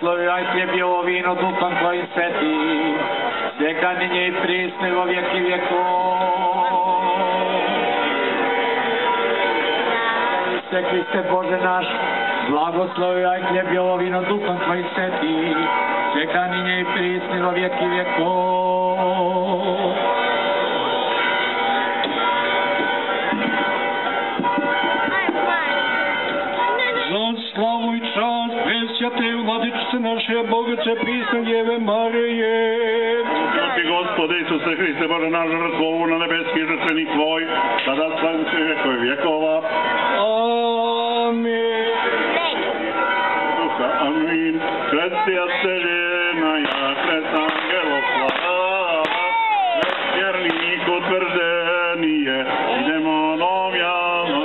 blagoslovljaj hljeb i ovo vino duhom tvojim svetim, sveka ninje i prisne vo vjeki vjekov. Iste Hriste Bože naš, blagoslovljaj hljeb i ovo vino duhom tvojim svetim, sveka ninje i prisne vo vjeki vjekov. Slavu i čast, presvjate Vladičice naše, Bogice, pisne Djeve Marije. Ti Gospode Isuse Hriste, Bože naš, žrtvovu na nebeski žrtvenik tvoj, sada slavu sve vjekove vjekova. Amin. Duha, amin. Hrestia seljena, ja kres angelov slava, kres vjernik utvrđenije, i demonom javno.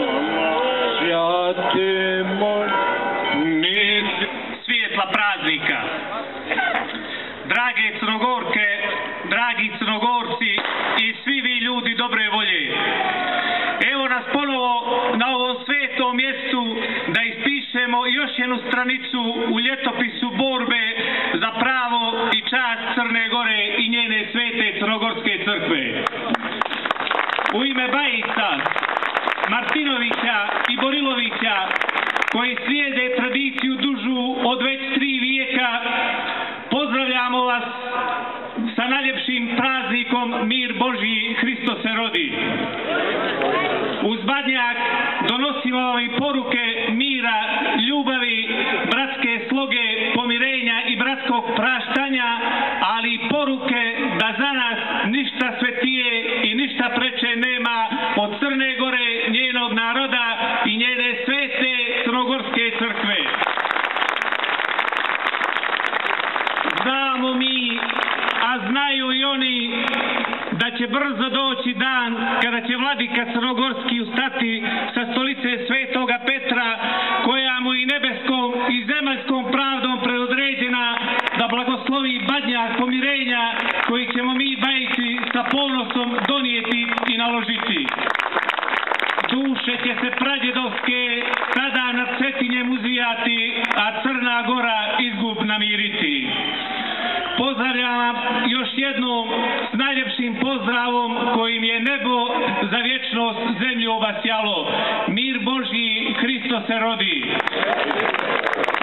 Svjate moj, svjetla praznika. Drage Crnogorke, dragi Crnogorci i svi vi ljudi dobre volje. Evo nas ponovo na ovom svetom mjestu da ispišemo još jednu stranicu u ljetopisu borbe za pravo i čast Crne Gore i njene svete Crnogorske crkve. U ime Bajica, Martinovića i Borilovića, koji slijede tradiciju dužu od već 3 vijeka, pozdravljamo vas sa najljepšim praznikom Mir Božji, Hristos se rodi. Uz Badnjak donosimo vam i poruke mira, ljubavi, bratske sloge, pomirenja i bratskog praštanja, ali i poruke da za nas ništa svetije i ništa preče nema od Crne Gore, njenog naroda i njene svete Crnogorske crkve. Znamo mi, a znaju i oni, da će brzo doći dan kada će vladika Crnogorski ustati sa stolice Svetoga Petra, koja mu i nebeskom i zemaljskom pravdom predodređena da blagoslovi Badnjak pomirenja, koji ćemo mi Bajici sa ponosom donijeti i naložiti. Duše će se pradjedovske tada nad Cetinjem uzvijati, a Crna Gora izgub namiriti. Pozdravljam još jednom s najljepšim pozdravom kojim je nebo za vječnost zemlju obasjalo. Mir Božji, Hristos se rodi.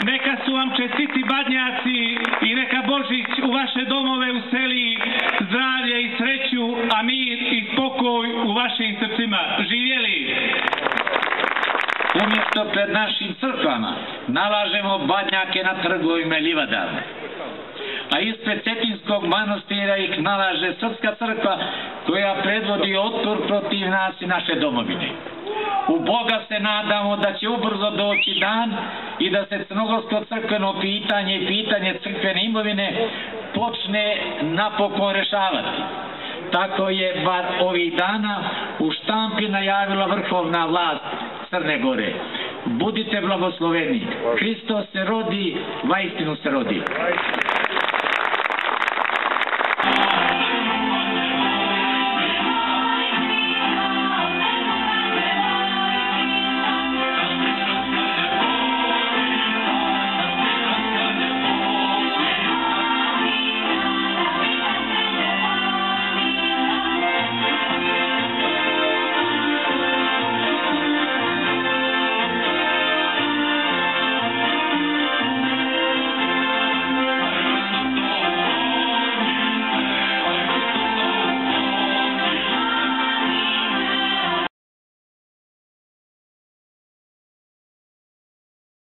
Neka su vam čestiti Badnjaci i neka Božić u vaše domove useli zdravlje i sreću, a mir i spokoj u vašim srcima. Živjeli! Umjesto pred našim crkvama nalažemo badnjake na trgovima livadama, a ispred Cetinskog manastira ih nalaže Srpska crkva koja predvodi otpor protiv nas i naše domovine. U Boga se nadamo da će ubrzo doći dan i da se crnogorsko crkveno pitanje i pitanje crkvene imovine počne napokon rešavati. Tako je bar ovih dana u štampi najavila vrhovna vlast Crne Gore. Budite blagosloveni. Hristos se rodi, vaistinu se rodi.